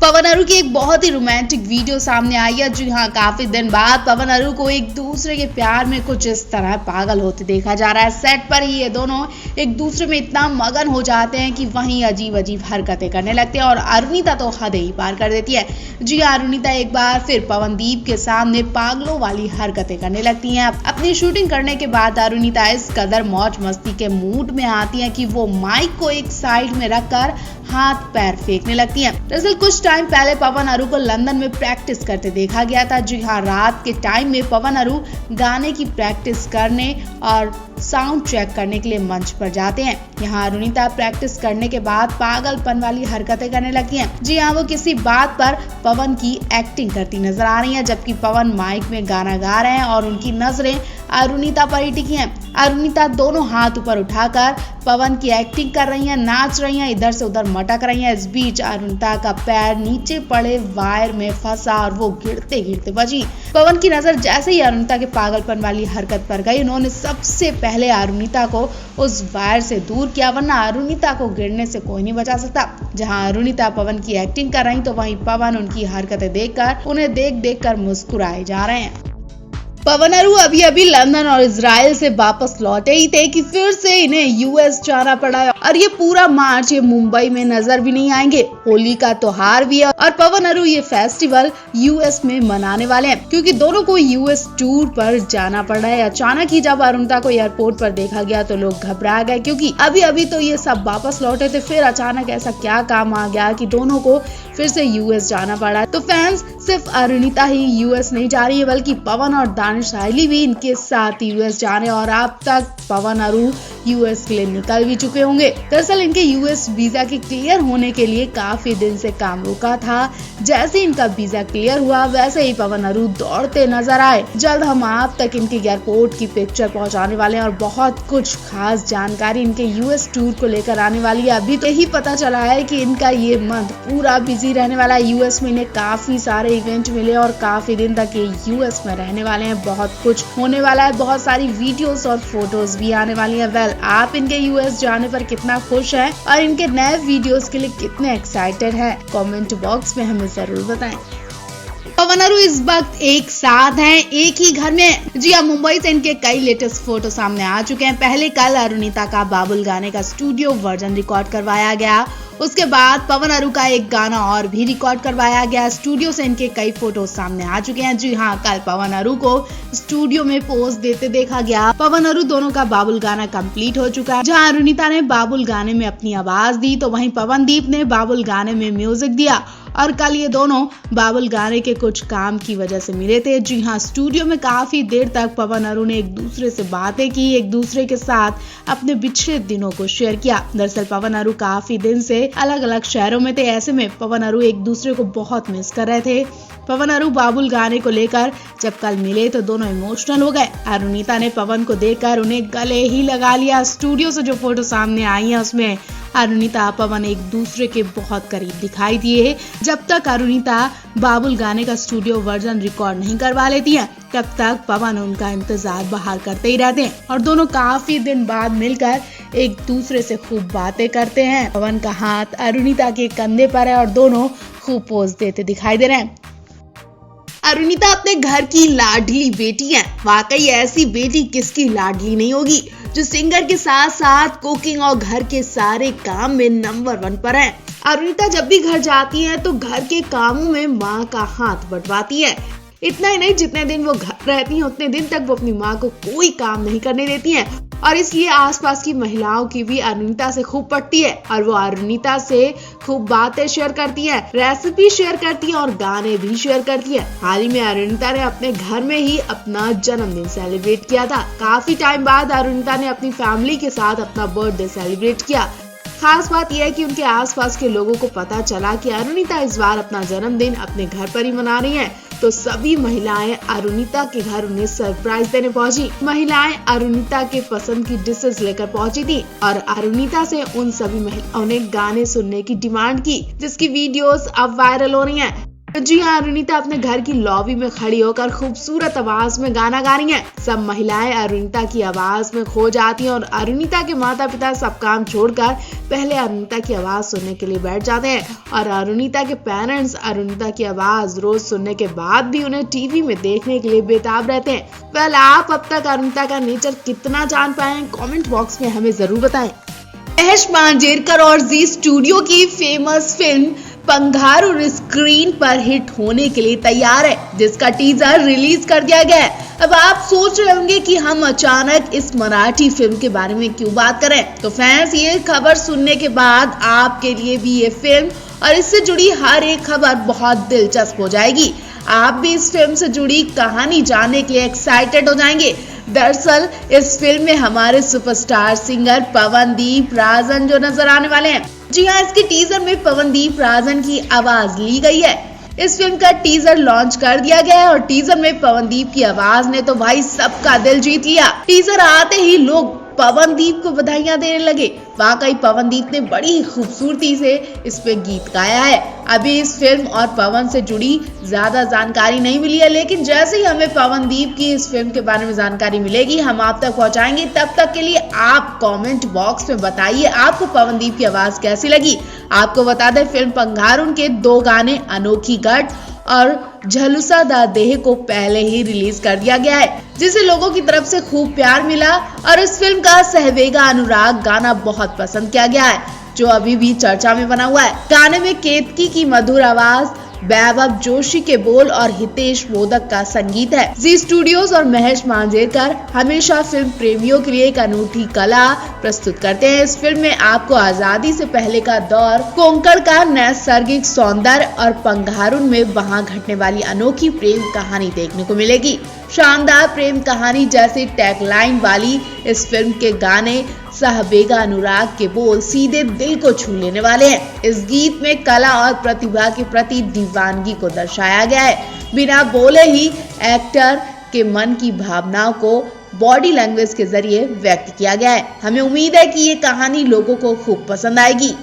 पवन अरू की एक बहुत ही रोमांटिक वीडियो सामने आई है। जी हाँ, काफी दिन बाद पवन अरू को एक दूसरे के प्यार में कुछ इस तरह पागल होते देखा जा रहा है। सेट पर ही ये दोनों एक दूसरे में इतना मगन हो जाते हैं कि वहीं अजीब अजीब हरकतें करने लगते हैं और अरुणिता तो हद ही पार कर देती है। जी हाँ, अरुणिता एक बार फिर पवनदीप के सामने पागलों वाली हरकतें करने लगती हैं। अपनी शूटिंग करने के बाद अरुणिता इस कदर मौज मस्ती के मूड में आती है कि वो माइक को एक साइड में रखकर हाथ पैर फेंकने लगती हैं। दरअसल कुछ टाइम पहले पवन अरू को लंदन में प्रैक्टिस करते देखा गया था। जी हाँ, रात के टाइम में पवन अरू गाने की प्रैक्टिस करने और साउंड चेक करने के लिए मंच पर जाते हैं। यहाँ अरुणिता प्रैक्टिस करने के बाद पागलपन वाली हरकतें करने लगती हैं। जी हाँ, वो किसी बात पर पवन की एक्टिंग करती नजर आ रही हैं, जबकि पवन माइक में गाना गा रहे हैं और उनकी नजरें अरुणिता पर ही टिकी हैं। अरुणिता दोनों हाथ ऊपर उठाकर पवन की एक्टिंग कर रही हैं, नाच रही हैं, इधर से उधर मटक रही हैं। इस बीच अरुणिता का पैर नीचे पड़े वायर में फंसा और वो गिरते गिरते बची। पवन की नजर जैसे ही अरुणिता के पागलपन वाली हरकत पर गई, उन्होंने सबसे पहले अरुणिता को उस वायर से दूर किया, वरना अरुणिता को गिरने से कोई नहीं बचा सकता। जहां अरुणिता पवन की एक्टिंग कर रही तो वहीं पवन उनकी हरकतें देखकर उन्हें देख कर मुस्कुराए जा रहे हैं। पवन अरू अभी अभी लंदन और इजराइल से वापस लौटे ही थे कि फिर से इन्हें यूएस जाना पड़ा और ये पूरा मार्च ये मुंबई में नजर भी नहीं आएंगे। होली का त्योहार भी है और पवन अरू ये फेस्टिवल यूएस में मनाने वाले हैं, क्योंकि दोनों को यूएस टूर पर जाना पड़ रहा है। अचानक ही जब अरुणिता को एयरपोर्ट पर देखा गया तो लोग घबरा गए, क्योंकि अभी अभी तो ये सब वापस लौटे थे, फिर अचानक ऐसा क्या काम आ गया कि दोनों को फिर से यूएस जाना पड़ा। तो फैंस सिर्फ अरुणिता ही यूएस नहीं जा रही है, बल्कि पवन और दानिश साहिली भी इनके साथ यूएस जाने और अब तक पवन अरू यूएस के लिए निकल भी चुके होंगे। दरअसल इनके यूएस वीजा के क्लियर होने के लिए काफी दिन से काम रुका था। जैसे इनका वीजा क्लियर हुआ वैसे ही पवन अरू दौड़ते नजर आए। जल्द हम आप तक इनके एयरपोर्ट की पिक्चर पहुंचाने वाले हैं और बहुत कुछ खास जानकारी इनके यूएस टूर को लेकर आने वाली है। अभी तो यही पता चला है कि इनका ये मंथ पूरा बिजी रहने वाला है। यूएस में इन्हें काफी सारे इवेंट मिले और काफी दिन तक ये यूएस में रहने वाले हैं। बहुत कुछ होने वाला है, बहुत सारी वीडियोस और फोटोज भी आने वाली हैं। वेल, आप इनके यूएस जाने पर कितना खुश हैं और इनके नए वीडियोस के लिए कितने एक्साइटेड हैं, कमेंट बॉक्स में हमें जरूर बताएं। पवन अरू इस वक्त एक साथ हैं, एक ही घर में। जी हाँ, मुंबई से इनके कई लेटेस्ट फोटो सामने आ चुके हैं। पहले कल अरुणिता का बाबुल गाने का स्टूडियो वर्जन रिकॉर्ड करवाया गया। उसके बाद पवन अरू का एक गाना और भी रिकॉर्ड करवाया गया। स्टूडियो से इनके कई फोटो सामने आ चुके हैं। जी हाँ, कल पवन अरू को स्टूडियो में पोज देते देखा गया। पवन अरू दोनों का बाबुल गाना कंप्लीट हो चुका है। जहाँ अरुणिता ने बाबुल गाने में अपनी आवाज दी तो वहीं पवनदीप ने बाबुल गाने में म्यूजिक दिया। और कल ये दोनों बाबुल गाने के कुछ काम की वजह से मिले थे। जी हाँ, स्टूडियो में काफी देर तक पवन अरू ने एक दूसरे से बातें की, एक दूसरे के साथ अपने पिछले दिनों को शेयर किया। दरअसल पवन अरू काफी दिन से अलग अलग शहरों में थे। ऐसे में पवन अरू एक दूसरे को बहुत मिस कर रहे थे। पवन अरू बाबुल गाने को लेकर जब कल मिले तो दोनों इमोशनल हो गए। अरुणिता ने पवन को देखकर उन्हें गले ही लगा लिया। स्टूडियो से जो फोटो सामने आई है उसमें अरुणिता पवन एक दूसरे के बहुत करीब दिखाई दिए। जब तक अरुणिता बाबुल गाने का स्टूडियो वर्जन रिकॉर्ड नहीं करवा लेती हैं, तब तक पवन उनका इंतजार बाहर करते ही रहते हैं और दोनों काफी दिन बाद मिलकर एक दूसरे से खूब बातें करते हैं। पवन का हाथ अरुणिता के कंधे पर है और दोनों खूब पोज देते दिखाई दे रहे हैं। अरुणिता अपने घर की लाडली बेटी है। वाकई ऐसी बेटी किसकी लाडली नहीं होगी जो सिंगर के साथ साथ कुकिंग और घर के सारे काम में नंबर 1 पर है। अरुणिता जब भी घर जाती है तो घर के कामों में माँ का हाथ बंटवाती है। इतना ही नहीं, जितने दिन वो घर रहती है उतने दिन तक वो अपनी माँ को कोई काम नहीं करने देती है और इसलिए आसपास की महिलाओं की भी अरुणिता से खूब पटती है और वो अरुणिता से खूब बातें शेयर करती है, रेसिपी शेयर करती है और गाने भी शेयर करती है। हाल ही में अरुणिता ने अपने घर में ही अपना जन्मदिन सेलिब्रेट किया था। काफी टाइम बाद अरुणिता ने अपनी फैमिली के साथ अपना बर्थडे सेलिब्रेट किया। खास बात यह है कि उनके आसपास के लोगों को पता चला कि अरुणिता इस बार अपना जन्मदिन अपने घर पर ही मना रही हैं, तो सभी महिलाएं अरुणिता के घर उन्हें सरप्राइज देने पहुंची। महिलाएं अरुणिता के पसंद की डिशेस लेकर पहुंची थी और अरुणिता से उन सभी महिलाओं ने गाने सुनने की डिमांड की, जिसकी वीडियोस अब वायरल हो रही हैं। जी हाँ, अरुणिता अपने घर की लॉबी में खड़ी होकर खूबसूरत आवाज में गाना गा रही हैं। सब महिलाएं अरुणिता की आवाज में खो जाती हैं और अरुणिता के माता पिता सब काम छोड़कर पहले अरुणिता की आवाज सुनने के लिए बैठ जाते हैं और अरुणिता के पेरेंट्स अरुणिता की आवाज रोज सुनने के बाद भी उन्हें टीवी में देखने के लिए बेताब रहते हैं। वेल, आप अब तक अरुणिता का नेचर कितना जान पाए हैं, कमेंट बॉक्स में हमें जरूर बताएं। महेश मांजरेकर और जी स्टूडियो की फेमस फिल्म पंघारुन स्क्रीन पर हिट होने के लिए तैयार है, जिसका टीजर रिलीज कर दिया गया है। अब आप सोच रहे होंगे कि हम अचानक इस मराठी फिल्म के बारे में क्यों बात करें, तो फ्रेंड्स, ये खबर सुनने के बाद आपके लिए भी ये फिल्म और इससे जुड़ी हर एक खबर बहुत दिलचस्प हो जाएगी। आप भी इस फिल्म से जुड़ी कहानी जानने के लिए एक्साइटेड हो जाएंगे। दरअसल इस फिल्म में हमारे सुपरस्टार सिंगर पवनदीप राजन जो नजर आने वाले हैं। जी हाँ, इसके टीजर में पवनदीप राजन की आवाज ली गई है। इस फिल्म का टीजर लॉन्च कर दिया गया है और टीजर में पवनदीप की आवाज ने तो भाई सबका दिल जीत लिया। टीजर आते ही लोग पवनदीप को बधाइयां देने लगे। वाकई पवनदीप ने बड़ी खूबसूरती से इस पे गीत गाया है। अभी इस फिल्म और पवन से जुड़ी ज्यादा जानकारी नहीं मिली है, लेकिन जैसे ही हमें पवनदीप की इस फिल्म के बारे में जानकारी मिलेगी हम आप तक पहुंचाएंगे। तब तक के लिए आप कमेंट बॉक्स में बताइए आपको पवनदीप की आवाज कैसी लगी। आपको बता दें, फिल्म पंघारुन के 2 गाने अनोखी गढ़ और झलुसा दा देह को पहले ही रिलीज कर दिया गया है, जिसे लोगों की तरफ से खूब प्यार मिला और इस फिल्म का सहवेगा अनुराग गाना बहुत पसंद किया गया है, जो अभी भी चर्चा में बना हुआ है। गाने में केतकी की मधुर आवाज, वैभव जोशी के बोल और हितेश मोदक का संगीत है। जी स्टूडियोज और महेश मांजरेकर हमेशा फिल्म प्रेमियों के लिए एक अनूठी कला प्रस्तुत करते हैं। इस फिल्म में आपको आजादी से पहले का दौर, कोंकण का नैसर्गिक सौंदर्य और पंघारुन में वहां घटने वाली अनोखी प्रेम कहानी देखने को मिलेगी। शानदार प्रेम कहानी जैसी टैगलाइन वाली इस फिल्म के गाने सहवेगा अनुराग के बोल सीधे दिल को छू लेने वाले हैं। इस गीत में कला और प्रतिभा के प्रति दीवानगी को दर्शाया गया है। बिना बोले ही एक्टर के मन की भावनाओं को बॉडी लैंग्वेज के जरिए व्यक्त किया गया है। हमें उम्मीद है कि ये कहानी लोगों को खूब पसंद आएगी।